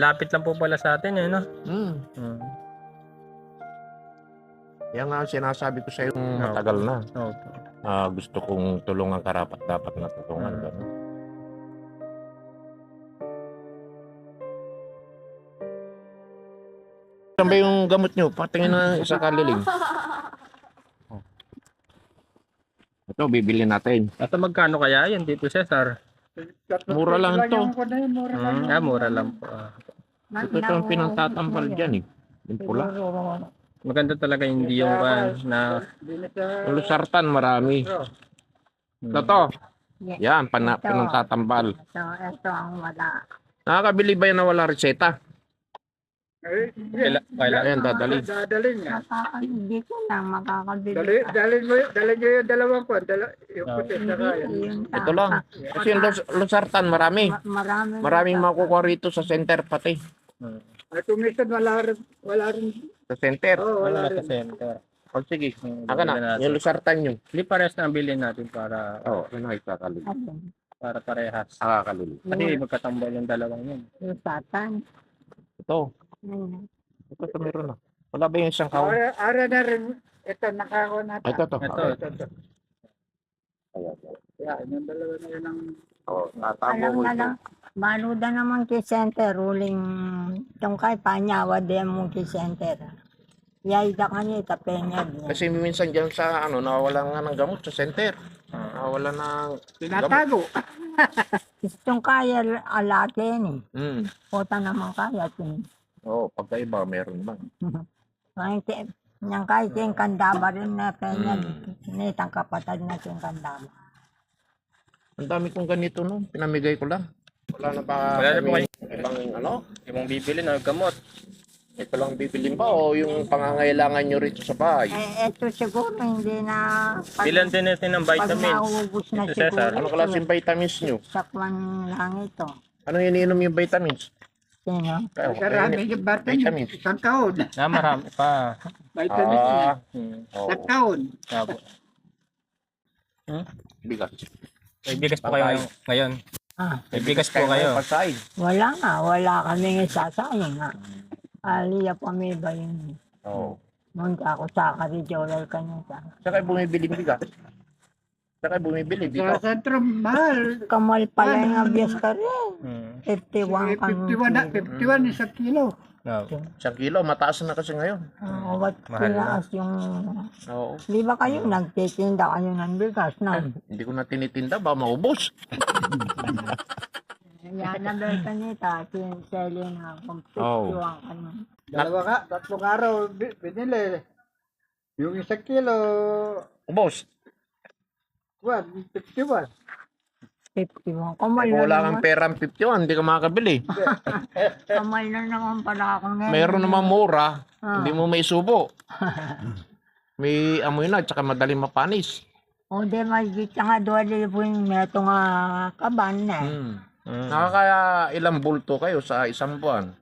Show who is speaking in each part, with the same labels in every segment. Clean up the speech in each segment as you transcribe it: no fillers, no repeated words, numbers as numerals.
Speaker 1: Malapit lang po pala sa atin eh, no?
Speaker 2: Yan nga ang sinasabi ko sa'yo matagal na.
Speaker 1: Opo.
Speaker 2: Gusto kong tulungan karapat dapat na tulungan. Ganun. Saan ba yung gamot nyo? Patingin na isa kaliling. Ito, bibili natin.
Speaker 1: At magkano kaya yan dito, Cesar?
Speaker 2: Mura lang to.
Speaker 1: Mura lang po.
Speaker 2: Ito yung pinagtatampal dyan eh. Yung pula.
Speaker 1: Maganda talaga hindi yung na
Speaker 2: Yung lusartan marami. Ito. Yan, pinagtatambal.
Speaker 3: Ito ang wala.
Speaker 2: Nakakabili ba yan na wala reseta?
Speaker 1: kailan
Speaker 2: Ayan, dadali.
Speaker 4: Dadalhin nga.
Speaker 3: Hindi ko lang makakabili.
Speaker 4: Dalhin nyo yung dalawang kwan. Yung puti sa kaya.
Speaker 2: Ito lang. Kasi yung lusartan marami. Maraming makukuha rito sa center pati.
Speaker 4: At minsan wala rin.
Speaker 2: Sa center.
Speaker 4: Oo,
Speaker 1: wala
Speaker 4: wala
Speaker 1: sa
Speaker 4: rin.
Speaker 1: center.
Speaker 2: O sige. Aka na. Yung lusartan nyo.
Speaker 1: Hindi pares na ang bilhin natin para
Speaker 2: Yun ay kakalili.
Speaker 1: para parehas.
Speaker 2: Nakakalili.
Speaker 1: Kasi magkatambal yung dalawang yun.
Speaker 3: Satan.
Speaker 2: Ito. Ito meron na. Wala ba yung isang kahon?
Speaker 4: Ara na rin. Ito, nakakuha natin.
Speaker 2: Ito.
Speaker 1: Ito.
Speaker 4: Yan, yung dalawa na yun ang...
Speaker 2: Tatago
Speaker 3: Alam
Speaker 2: ko
Speaker 3: na
Speaker 2: ito.
Speaker 3: lang. Manuda naman kay center. Ruling tungkay panyawa din mo kay center. Yaida ka niya itapenya.
Speaker 2: Kasi minsan dyan sa nawawala nga ng gamot sa center. Nawawala ng
Speaker 4: Tinatago.
Speaker 3: Itong kaya alatin eh.
Speaker 2: Mm.
Speaker 3: Puta naman kaya.
Speaker 2: Pagkaiba meron naman.
Speaker 3: Yang kahit yung kandaba rin na penya. Nitang kapatid na yung kandaba.
Speaker 2: Ang dami kong ganito no. Pinamigay ko lang. Wala na ba
Speaker 1: Wala na po kayo.
Speaker 2: ibang
Speaker 1: Yung bibili na gamot.
Speaker 2: ito lang bibilin pa o yung pangangailangan nyo rito sa bahay?
Speaker 3: Ito siguro hindi na...
Speaker 1: Bilan din natin ng
Speaker 3: Pag
Speaker 1: vitamins.
Speaker 3: naubos na
Speaker 1: Ito, Cesar.
Speaker 3: siguro.
Speaker 2: Ano klaseng vitamins nyo?
Speaker 3: Sakwan lang ito.
Speaker 2: Ano iniinom yung vitamins?
Speaker 3: Sino?
Speaker 4: Karami yung batan.
Speaker 2: Vitamins.
Speaker 4: Isang taon.
Speaker 1: Marami pa.
Speaker 4: Vitamins niya.
Speaker 2: Oo.
Speaker 4: Isang taon.
Speaker 1: Opo.
Speaker 2: Bigas.
Speaker 1: May bigas po kayo ngayon. May bigas po kayo.
Speaker 2: Pagkain.
Speaker 3: Wala nga. Wala kami isasayang nga. Aliya pa may ba yun?
Speaker 2: Oo.
Speaker 3: Munta ako sa karijolal kanya sa.
Speaker 2: Saan kayo bumibili ng bigas? Saan kayo bumibili? Dito.
Speaker 4: Sa sentro, mahal.
Speaker 3: Kamal pala yung abiyas ka rin. 51 ka
Speaker 4: 51 isang kilo.
Speaker 2: Isang kilo. Mataas na kasi ngayon.
Speaker 3: What
Speaker 1: Mahal na.
Speaker 3: kinaas yung...
Speaker 2: Oo.
Speaker 3: Di ba kayo nagtitinda kayo ng bigas na?
Speaker 2: Hindi ko na tinitinda. Ba maubos?
Speaker 3: Yan na doon kanita. Selling na. Kung 51 ka na.
Speaker 4: Dalawa ka, tatlong araw binili. Yung isang kilo,
Speaker 2: Ubos.
Speaker 4: 51.
Speaker 3: 51. Kamal
Speaker 2: Kung
Speaker 3: na
Speaker 2: wala
Speaker 3: naman.
Speaker 2: kang perang 51, hindi ka makakabili.
Speaker 3: Kamal na naman pala ako ngayon.
Speaker 2: Mayroon naman mura. Hindi mo may subo. May amoy na, tsaka madaling mapanis.
Speaker 3: O di magigit nga doon yung meto nga kaban na.
Speaker 2: Nakakaya ilang bulto kayo sa isang buwan?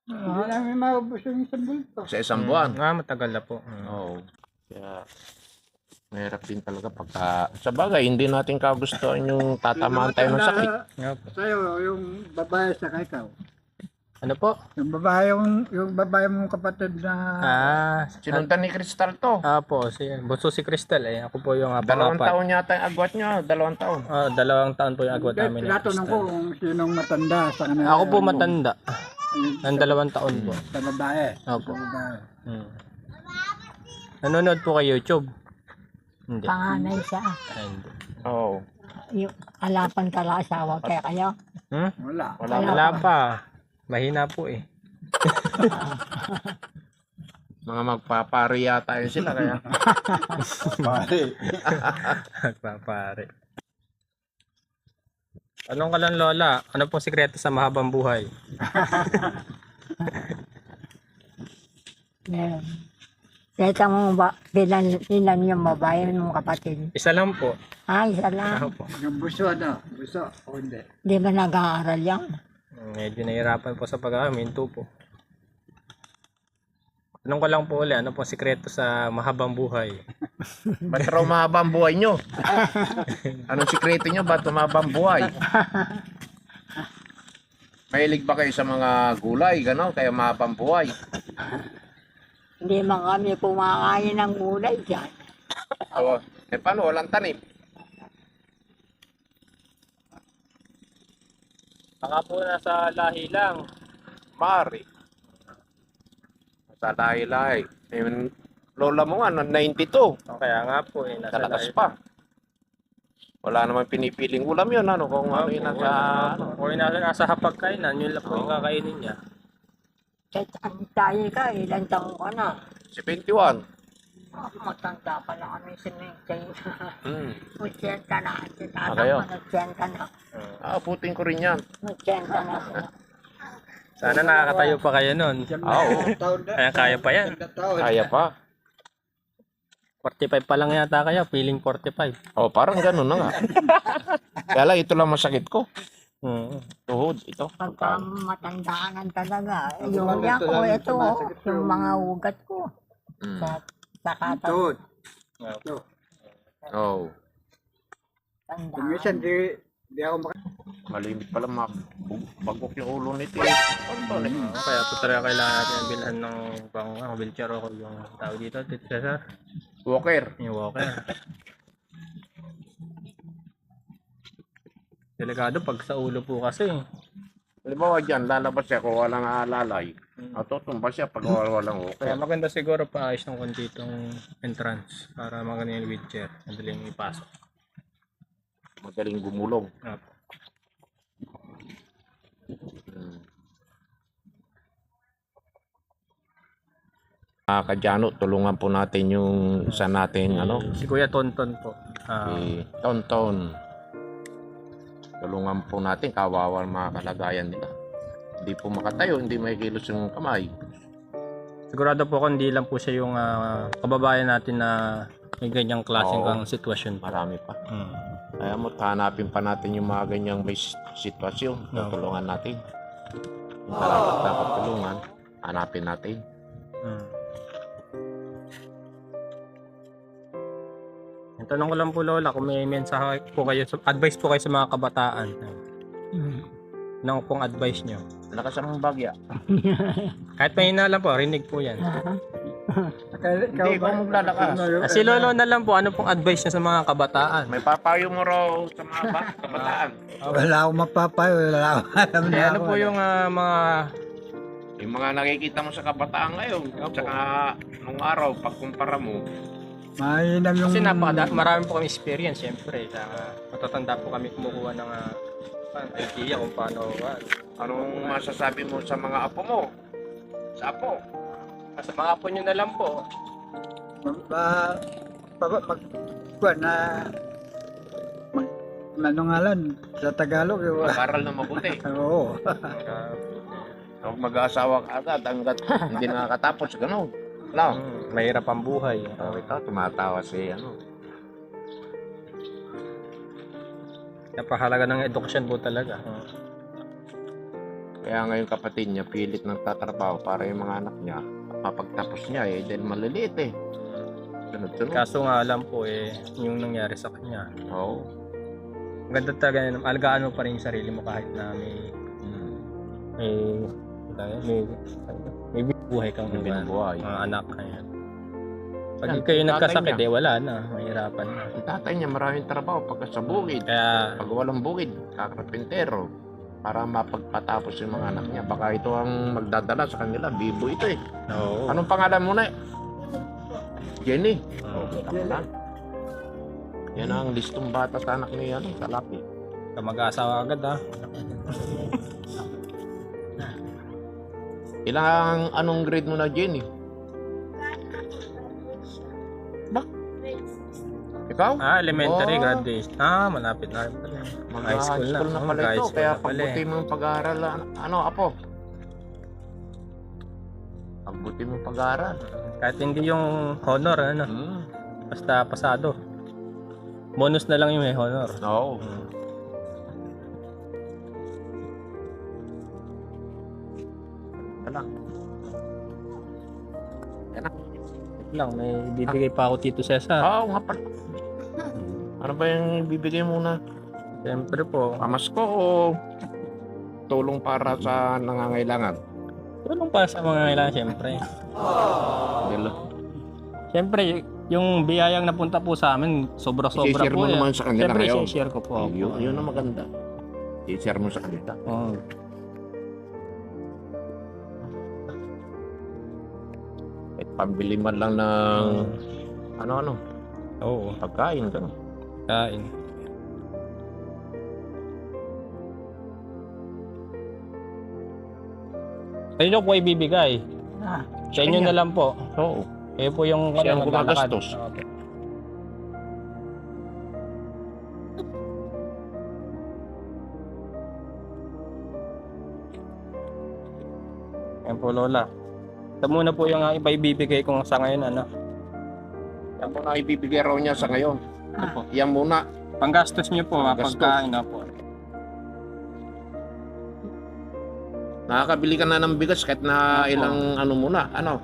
Speaker 4: Hindi namin maubos yung isang bulto.
Speaker 2: Sa isang buwan?
Speaker 1: Matagal na po.
Speaker 2: Oo. Kaya, mahirap din talaga pagka... Sa bagay, hindi natin kagustuhan yung tatamaan tayo ng sakit.
Speaker 4: Sa'yo, yung babae sa ikaw.
Speaker 1: Ano po?
Speaker 4: Yung babae mong kapatid na...
Speaker 2: Sinundan ni Crystal to.
Speaker 1: Po, bunso si Crystal eh. Ako po yung
Speaker 2: 2
Speaker 1: pangapat.
Speaker 2: taon yata yung agwat nyo. 2 taon.
Speaker 1: 2 taon po yung agwat namin. ni
Speaker 4: Tinatanong ko
Speaker 1: Crystal.
Speaker 4: kung sinong matanda sa kanila.
Speaker 1: Ako po matanda. Ang 2 taon po.
Speaker 4: Sa babae.
Speaker 1: Opo.
Speaker 4: Sa babae.
Speaker 1: Nanonood po kay YouTube? Hindi.
Speaker 3: Panganay siya.
Speaker 1: Hindi.
Speaker 2: Oo.
Speaker 3: Yung alapan tala asawa kaya kayo.
Speaker 4: Wala.
Speaker 1: Wala pa. Mahina po eh.
Speaker 2: Mga magpapari yata yun sila kaya.
Speaker 1: Nagpapare. Anong ka lang lola? Ano pong sikreto sa mahabang buhay?
Speaker 3: Meron. Kaya mo ba, ilan yung babae mong kapatid?
Speaker 1: Isa lang po.
Speaker 3: Isa lang.
Speaker 1: Ako po.
Speaker 4: Yung buso ano? Buso o hindi?
Speaker 3: Di ba nag-aaral yan?
Speaker 1: Medyo nahihirapan po sa pag-aaminto po. Anong ko lang po ulit, ano po sikreto sa mahabang buhay?
Speaker 2: Ba't raw mahaba ang buhay nyo? Anong sikreto nyo? Ba't mahaba ang buhay? Mahilig ba kayo sa mga gulay, gano'n? Kaya mahapang buhay.
Speaker 3: Hindi man kami kumakain ng gulay dyan.
Speaker 2: Oo. Paano? Walang tanim.
Speaker 1: Baka po nasa lahi lang.
Speaker 2: Mari. Sa lahi-lahi. Yung lola mo nga, 92.
Speaker 1: Kaya nga po eh. Nasa
Speaker 2: Kalakas
Speaker 1: lahi.
Speaker 2: pa. Wala naman pinipiling ulam yun, ano? Kung ano yung nasa, ano.
Speaker 1: Kung nasa hapagkainan, yun lang po yung kakainin niya.
Speaker 3: Kahit ang tayo ka, ilang taon ka na.
Speaker 2: 71.
Speaker 3: Matanda pa lang kami si Mingchay.
Speaker 2: Hmm.
Speaker 3: 80 na. Si tatang
Speaker 2: kayo?
Speaker 3: ko 80 na.
Speaker 2: Putin ko rin yan.
Speaker 3: 80 na siya.
Speaker 1: Sana nakakatayo pa kayo nun.
Speaker 2: Oo.
Speaker 4: Taon na.
Speaker 1: Kaya kaya pa yan.
Speaker 4: Taon.
Speaker 2: Kaya pa.
Speaker 1: 45 pa lang yata kayo. Feeling 45.
Speaker 2: Oh, parang ganun na nga. Kaya lang, ito lang masakit ko.
Speaker 1: Hmm.
Speaker 2: Tuhod, ito.
Speaker 3: Pagka matandaan talaga. Yung ko, ito, yung mga ugat ko.
Speaker 2: Hmm.
Speaker 3: Sa kata.
Speaker 4: Taon.
Speaker 2: Oh.
Speaker 3: Tanda.
Speaker 4: Minsan di ako
Speaker 2: Malimit pala bagok yung ulo nito. Ano to, eh?
Speaker 1: Kaya po talaga kailangan natin bilhan ng pang wheelchair o yung tawag dito. Cesar.
Speaker 2: Walker.
Speaker 1: Yung walker. Delikado pag sa ulo po kasi.
Speaker 2: Halimbawa dyan, lalabas siya kung walang alalay. At tutumba siya pag walang walker.
Speaker 1: Kaya maganda siguro paayos ng konti itong entrance para maganda yung wheelchair. Madaling ipasok.
Speaker 2: Magaling gumulong.
Speaker 1: Apo.
Speaker 2: Kadyano, tulungan po natin yung isa nating
Speaker 1: Si Kuya Tonton po.
Speaker 2: si Tonton. Tulungan po natin, kawawa ang mga kalagayan nila. Hindi po makatayo, hindi may kilos yung kamay.
Speaker 1: Sigurado po kung hindi lang po siya yung kababayan natin na may ganyang klaseng
Speaker 2: Oo.
Speaker 1: sitwasyon po.
Speaker 2: Marami pa.
Speaker 1: Hmm.
Speaker 2: Kaya mo, hanapin pa natin yung mga ganyang may sitwasyon.
Speaker 1: Oo.
Speaker 2: Tutulungan natin. Yung dapat tulungan, hanapin natin.
Speaker 1: Hmm. Tanong ko lang po Lola kung may mensahe po kayo, advice po kayo sa mga kabataan. Anong pong advice nyo?
Speaker 2: Lakas ang bagya.
Speaker 1: Kahit mahina lang po, rinig po yan.
Speaker 2: Hindi ko maglalakas.
Speaker 1: Si Lolo na lang po, ano pong advice niya sa mga kabataan?
Speaker 2: May papayo mo raw sa mga kabataan.
Speaker 4: Wala akong mapapayo. Wala akong alam
Speaker 1: Eh,
Speaker 4: na
Speaker 1: ano
Speaker 4: ako.
Speaker 1: po yung mga...
Speaker 2: Yung mga nakikita mo sa kabataan ngayon, at saka nung araw, pagkumpara mo,
Speaker 4: Mainam yung...
Speaker 1: Kasi marami po kami experience, siyempre. Matatanda po kami kumukuha ng idea kung paano.
Speaker 2: anong masasabi mo sa mga apo mo? Sa apo?
Speaker 1: Sa mga apo nyo na lang po.
Speaker 4: Kuwan na... Ano nga lang, sa Tagalog.
Speaker 2: Mag-aral na mabuti.
Speaker 4: Oo.
Speaker 2: Huwag mag-aasawa ka agad hanggat hindi nakakatapos. Ganun. No?
Speaker 1: Mahirap ang buhay.
Speaker 2: Ito, tumatawa si
Speaker 1: Napahalaga ng edukasyon po talaga.
Speaker 2: Kaya ngayon kapatid niya, pilit ng tatrabaho para yung mga anak niya, mapagtapos niya dahil maliliit Sunod-sunod.
Speaker 1: Kaso nga alam po yung nangyari sa kanya.
Speaker 2: Oo.
Speaker 1: Ang ganda talaga, alagaan mo pa rin yung sarili mo kahit na may buhay kang
Speaker 2: Yung binubuhay.
Speaker 1: mga anak. Ayan. Pag
Speaker 2: Yan,
Speaker 1: kayo
Speaker 2: tatay
Speaker 1: nagkasakit,
Speaker 2: niya.
Speaker 1: wala na. Mahirapan na.
Speaker 2: Ang tatay niya maraming trabaho pagka sa bukid.
Speaker 1: Kaya,
Speaker 2: Pag walang bukid, kakarpentero. Para mapagpatapos yung mga anak niya. Baka ito ang magdadala sa kanila. Bibo ito
Speaker 1: oo.
Speaker 2: Anong pangalan mo na Jenny. Tapos yan ang listong bata sa anak ni Salapi.
Speaker 1: Ka mag-aasawa agad
Speaker 2: Ilang anong grade mo na Jenny? Ikaw?
Speaker 1: Elementary,
Speaker 2: Oh.
Speaker 1: graduation. Malapit na rin pala.
Speaker 2: High school na pala
Speaker 1: High
Speaker 2: ito.
Speaker 1: school
Speaker 2: Kaya
Speaker 1: na pala
Speaker 2: pagbuti mo ang pag-aaral, apo? Pagbuti mo ang pag-aaral.
Speaker 1: Kahit hindi yung honor, basta pasado. Bonus na lang yung may honor.
Speaker 2: Oo. Wala.
Speaker 1: Lang, may bibigay pa ako Tito Cesar.
Speaker 2: Oo nga pala. Ano ba yung bibigay mo na?
Speaker 1: Siyempre po,
Speaker 2: Pamasko o tulong para sa nangangailangan.
Speaker 1: Tulong para sa mga kailangan, syempre.
Speaker 2: Dilo.
Speaker 1: Syempre, yung biyayang napunta po sa amin, sobra-sobra
Speaker 2: I-share
Speaker 1: po
Speaker 2: mo
Speaker 1: yan.
Speaker 2: naman sa kanila
Speaker 1: Syempre,
Speaker 2: ngayon.
Speaker 1: i-share ko po.
Speaker 2: Yun ang maganda. I-share mo sa kanila.
Speaker 1: Oo.
Speaker 2: At pambili man lang ng ano-ano,
Speaker 1: Oo.
Speaker 2: pagkain. Gano'n.
Speaker 1: Kain. Sa inyo po ibibigay.
Speaker 3: Ah,
Speaker 1: Sa inyo na lang po.
Speaker 2: Oo.
Speaker 1: Kayo po yung
Speaker 2: Siya ang
Speaker 1: maglalakad.
Speaker 2: gumagastos.
Speaker 1: Opo. Yan po, Lola. Ito muna po yung ipaibibigay kong sa ngayon, ano.
Speaker 2: Yan po na ibibigay raw niya sa ngayon.
Speaker 3: ah,
Speaker 2: Yan muna.
Speaker 1: Panggastos niyo po,
Speaker 2: Panggastos.
Speaker 1: pagkain na po.
Speaker 2: Nakakabili ka na ng bigas kahit na
Speaker 1: Opo.
Speaker 2: ilang ano muna. Ano?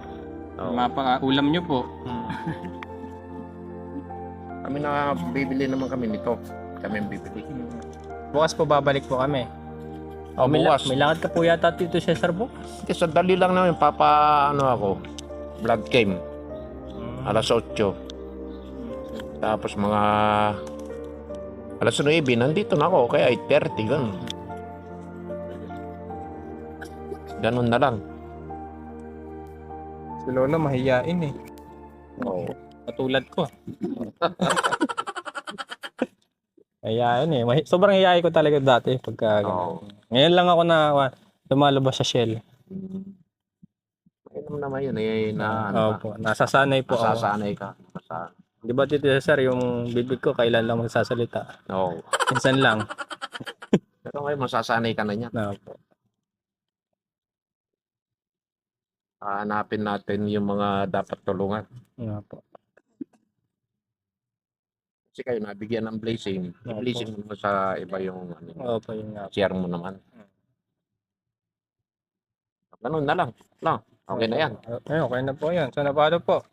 Speaker 2: Oo.
Speaker 1: Mapaka-ulam niyo po.
Speaker 2: Kami na bibili naman kami nito. Kami ang bibili.
Speaker 1: Bukas po babalik po kami.
Speaker 2: Oh,
Speaker 1: may,
Speaker 2: bukas.
Speaker 1: may lakad ka po yata Tito Cesar po.
Speaker 2: Kasi sa dali lang namin, ano ako, blood chem, alas 8. Tapos mga alas 9, nandito na ako, kaya 8:30, ganun. Ganun na lang.
Speaker 1: Si Lola mahiyain eh.
Speaker 2: Oo.
Speaker 1: Katulad ko. Mahiyain eh. Sobrang hiyain ko talaga dati pagka
Speaker 2: Oo.
Speaker 1: ngayon lang ako na lumalabas sa Shell.
Speaker 2: Ayun naman yun, eh, na ano
Speaker 1: Opo, nasasanay po ako.
Speaker 2: masasanay ka.
Speaker 1: Di ba Tito Cesar, yung bibig ko kailan lang magsasalita?
Speaker 2: Oo.
Speaker 1: Minsan lang.
Speaker 2: Pero ngayon, masasanay ka na niya.
Speaker 1: Opo.
Speaker 2: Hanapin natin yung mga dapat tulungan.
Speaker 1: Opo.
Speaker 2: Kasi kayo nabigyan ng blessing.
Speaker 1: Opo.
Speaker 2: Blessing mo sa iba yung
Speaker 1: Opo, yun nga.
Speaker 2: share mo naman. Ganun na lang. No, okay na yan.
Speaker 1: Ay, okay na po yan. So, napalo po.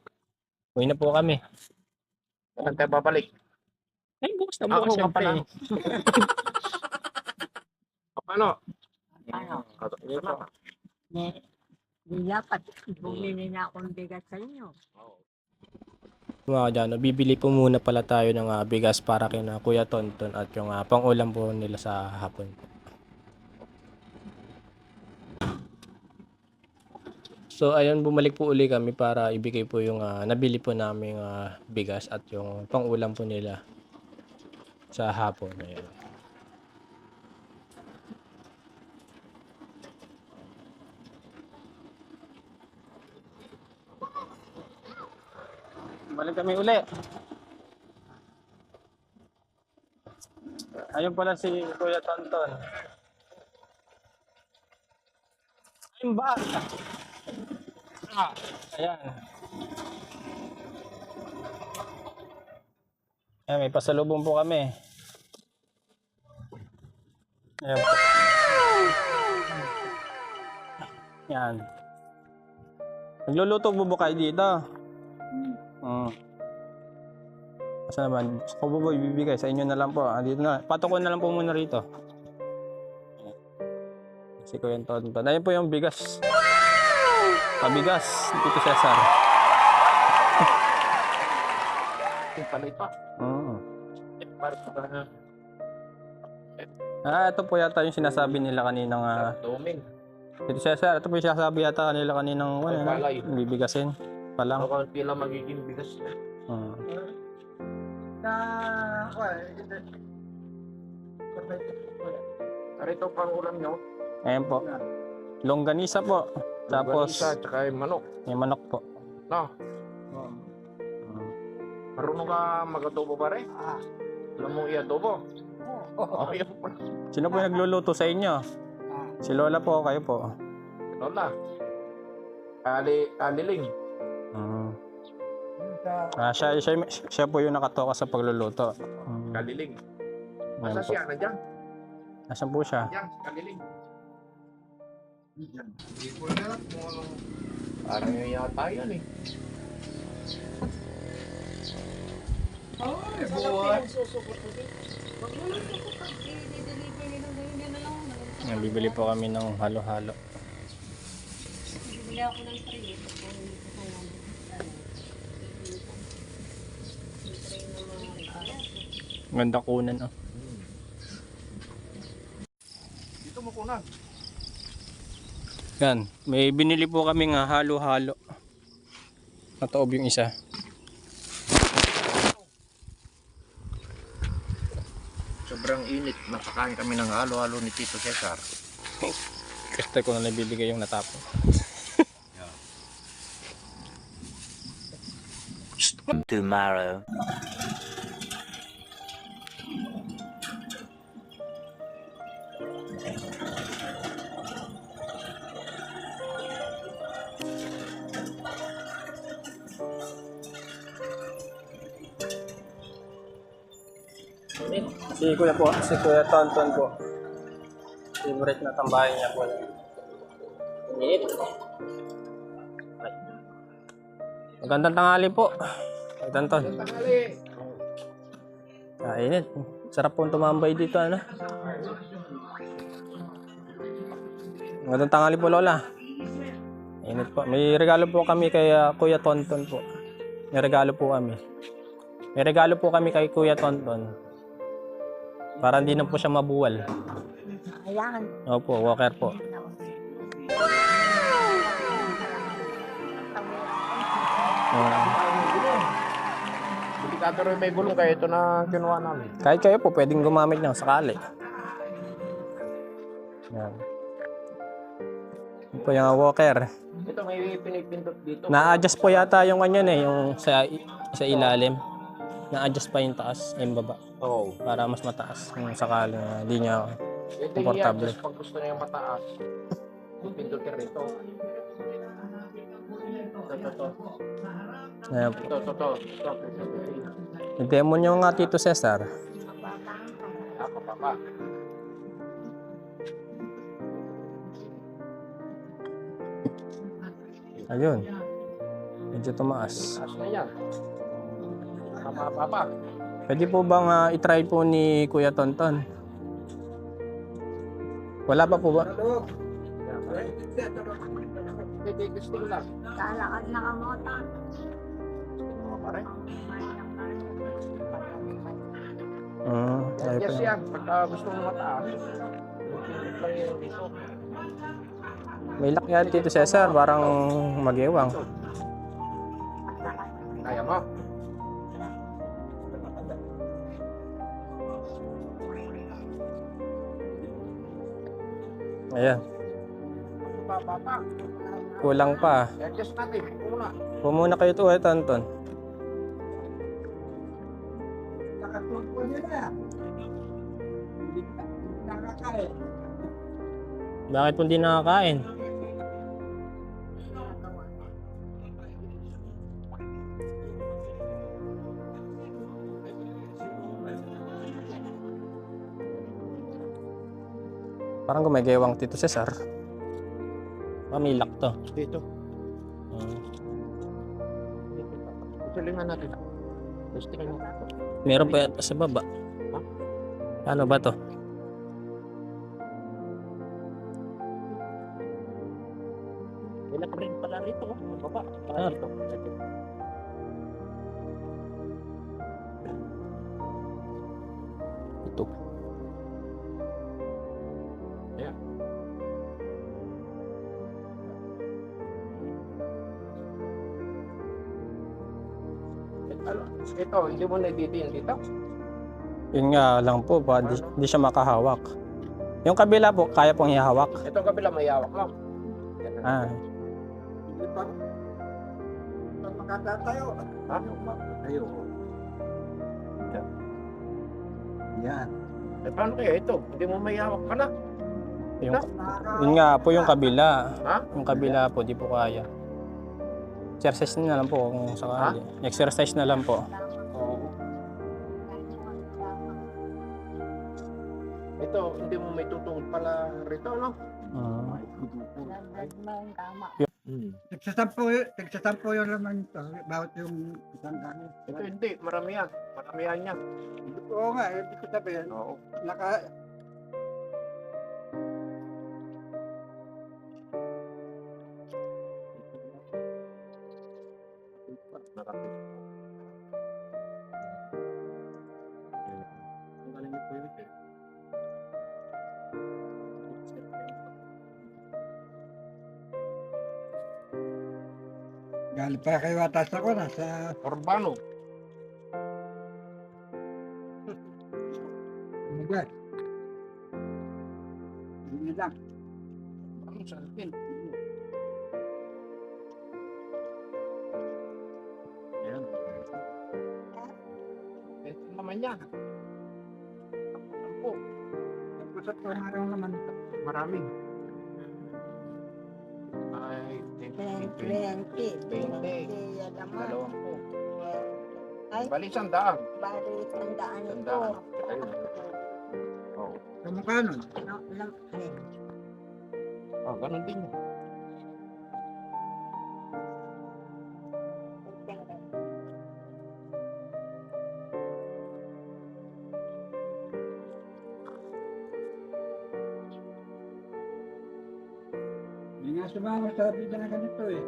Speaker 1: Uwi na po kami.
Speaker 2: Saan tayo babalik?
Speaker 1: Ay, bukas na
Speaker 2: Ako
Speaker 1: bukas
Speaker 2: ka
Speaker 1: syempre.
Speaker 2: pala. Paano?
Speaker 3: ano,
Speaker 2: Ano?
Speaker 3: di dapat bumili na akong bigas sa inyo.
Speaker 1: Mga dyan, bibili po muna pala tayo ng bigas para kina Kuya Tonton at yung pang-ulam po nila sa hapon. So ayun, bumalik po uli kami para ibigay po yung nabili po namin bigas at yung pang-ulam po nila sa hapon. Ayan. Balik kami uli. Ayun pala si Kuya Tonton. Ayun ba? Ayan. Ayan, may pasalubong po kami. Ayan po. Yan. Nagluluto po ba kayo dito? Kasi naman, kung po ibibigay sa inyo na lang po. Dito na. Patukon na lang po muna rito. Si Kuya Tonton. Ayun po yung bigas. Pabigas, Tito Cesar.
Speaker 2: Yung pala ito.
Speaker 1: Oo.
Speaker 2: Para
Speaker 1: Ito po yata yung sinasabi nila kaninang
Speaker 2: doming.
Speaker 1: Tito Cesar, ito po yung sinasabi yata nila kaninang
Speaker 2: Ay, palay.
Speaker 1: bibigasin pa lang.
Speaker 2: Ako pila magiging bigas. Karito pang ulam nyo.
Speaker 1: Ayan po. Longganisa po. Tapos,
Speaker 2: Isa, tsaka yung manok.
Speaker 1: may manok po.
Speaker 2: No. Marunong ka mag-adobo ba rin? Alam mo i-adobo? Oo. Yan po.
Speaker 1: Sino po yung nagluluto sa inyo? Si Lola po, kayo po.
Speaker 2: Lola. Aliling.
Speaker 1: Siya po yung nakatoka sa pagluluto.
Speaker 2: Kaliling.
Speaker 1: Ayan
Speaker 2: Masa
Speaker 1: po.
Speaker 2: siya? Nandiyan?
Speaker 1: Nasaan po siya?
Speaker 2: Yan, kaliling. Parang yung yata yan eh.
Speaker 1: Yan, bibili po kami ng halo-halo.
Speaker 5: Bili ako ng tray.
Speaker 1: Ganda kunan oh.
Speaker 2: Dito mo kunan.
Speaker 1: Yan, may binili po kami nga halo-halo. Nataob yung isa.
Speaker 2: Sobrang init. Nakakain kami ng halo-halo ni Tito Cesar.
Speaker 1: Gusto ko na nabibigay yung natapon.
Speaker 6: Tomorrow.
Speaker 1: Si Kuya po, si Kuya Tonton po. Favorite na tambahin niya po. Init. Ay. Magandang tanghali po. Kuya Tonton. Init. Sarap po tumambay dito, ano? Magandang tanghali po, Lola. Init po. May regalo po kami kay Kuya Tonton po. May regalo po kami. May regalo po kami kay Kuya Tonton. Para hindi na po siya mabuwal.
Speaker 3: Ayan.
Speaker 1: Opo, walker po.
Speaker 2: Delikado rin may gulong kaya ito na kinuha namin.
Speaker 1: Kahit kayo po, pwedeng gumamit niyo sakali. Yan. Ito po yung walker.
Speaker 2: Ito may pinipindot dito.
Speaker 1: Na-adjust po yata yung kanya yung sa ilalim. Na-adjust pa yung taas, yung baba.
Speaker 2: Oo.
Speaker 1: Para mas mataas kung sakali na hindi niya
Speaker 2: Ito
Speaker 1: komportable.
Speaker 2: pag gusto niya mataas. Pindutin rito. Ito.
Speaker 1: Ayan po.
Speaker 2: Ito.
Speaker 1: I-demo niyo nga Tito Cesar.
Speaker 2: Papa.
Speaker 1: Ayun. Medyo tumaas.
Speaker 2: Taas na yan. Papa.
Speaker 1: Pwede po bang i-try po ni Kuya Tonton? Wala pa po ba?
Speaker 2: Hindi, gusto ko lang.
Speaker 3: Kalakad na kamota.
Speaker 2: Mga pare.
Speaker 1: Ayun
Speaker 2: Yes
Speaker 1: po.
Speaker 2: yan. Pagka gusto mo mataas. Pindutin lang yun dito.
Speaker 1: May lock yan Tito Cesar, parang mag-ewang.
Speaker 2: Kaya mo.
Speaker 1: Ayan,
Speaker 2: Papa.
Speaker 1: kulang pa.
Speaker 2: I-adjust natin. Una.
Speaker 1: Pumuna kayo to Tonton.
Speaker 4: Nakatulog po nila. Hindi nakakain.
Speaker 1: Bakit po hindi nakakain? Parang gumagewang Tito Cesar. May lock to.
Speaker 2: Dito.
Speaker 1: Hmm.
Speaker 2: Tulingan natin. Testingan natin.
Speaker 1: Meron pa yata sa baba. Ano ba to?
Speaker 2: Wala ka rin pala rito. Baba.
Speaker 1: Ah.
Speaker 2: Dito.
Speaker 1: Ito.
Speaker 2: Ayan. Ito, hindi mo naididiin dito.
Speaker 1: Yun nga lang po, di siya makahawak. Yung kabila po, kaya pong ihawak.
Speaker 2: Ito kabila may hawak lang.
Speaker 1: Ah,
Speaker 4: Hindi pa. Pag makatatayo.
Speaker 2: Ha?
Speaker 4: Tayo. Yan.
Speaker 2: Eh paano kaya ito? Hindi mo may hawak ka na.
Speaker 1: yun nga po yung kabila.
Speaker 2: Ha?
Speaker 1: Yung kabila po, di po kaya. Exercise na lang po kung sakali. Exercise na lang po.
Speaker 2: Oo. Ito, hindi mo may tutungod pala rito, no?
Speaker 3: Nagdag mo yung tama.
Speaker 4: Tigsasampo yung laman ito. Bawat yung isang dami.
Speaker 2: Ito hindi, marami yan. Maramihan yan.
Speaker 4: Oo nga, ibig ko sabihin.
Speaker 2: Oo. nakapit.
Speaker 4: Galing pa kayo atas ako, nasa
Speaker 2: Urbano.
Speaker 4: Miguel. Hindi lang.
Speaker 2: Ano sa akin? Ayan. Ito naman yan. Ako.
Speaker 4: Tapos at araw naman.
Speaker 2: Marami. Ay,
Speaker 3: 20.
Speaker 2: 20.
Speaker 3: Yan naman.
Speaker 2: 20.
Speaker 3: Ay,
Speaker 2: Bali, 100.
Speaker 3: bali, tandaan ito.
Speaker 2: 100. Ayun. Oh.
Speaker 4: Kamukha nun.
Speaker 3: Ay,
Speaker 2: Oh, ganun din yun.
Speaker 4: Hindi nga sumama sa video na ganito eh.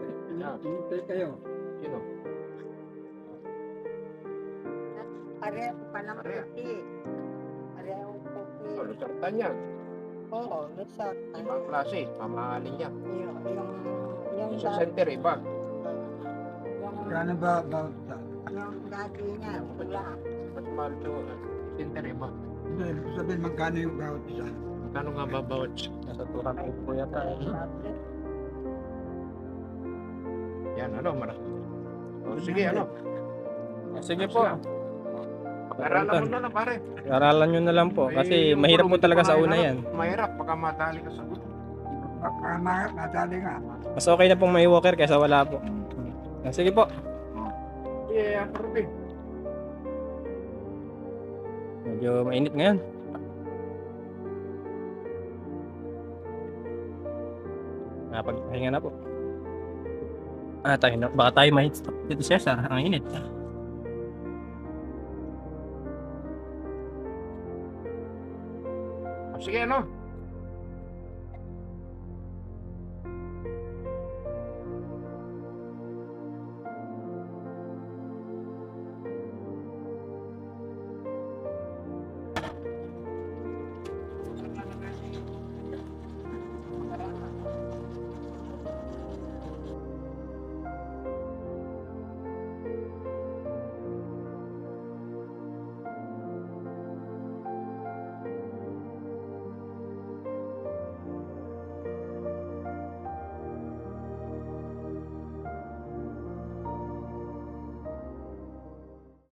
Speaker 4: Hinintay kayo.
Speaker 2: Sino?
Speaker 3: pareho pa ng
Speaker 2: Pareho.
Speaker 3: puti. Pareho puti.
Speaker 2: Oh, Lusartan yan.
Speaker 3: Oo, resort.
Speaker 2: Ibang klase. Mamahalin yan.
Speaker 3: Yung
Speaker 2: Sa center, iba.
Speaker 4: Kano ba about sa?
Speaker 3: yung dati niya, wala.
Speaker 2: Mas mahal to. Center, iba.
Speaker 4: Hindi, ibig sabihin magkano yung bawat isa.
Speaker 2: Magkano nga ba bawat?
Speaker 1: Nasa 200 po yata.
Speaker 2: Yan, ano, marami. Oh, sige, ano.
Speaker 1: Sige po.
Speaker 2: Pag-aralan mo na lang, pare.
Speaker 1: Aralan nyo na lang po kasi mahirap po talaga sa una yan.
Speaker 2: Mahirap, baka madali ka sa gusto.
Speaker 4: Baka madali nga.
Speaker 1: Mas okay na pong may walker kaysa wala po. Sige po.
Speaker 2: Yeah, approve.
Speaker 1: Medyo mainit ngayon. Pagpahinga na po. Tayo na. Baka tayo mahit stop dito siya sa ang init.
Speaker 2: Sige, ano.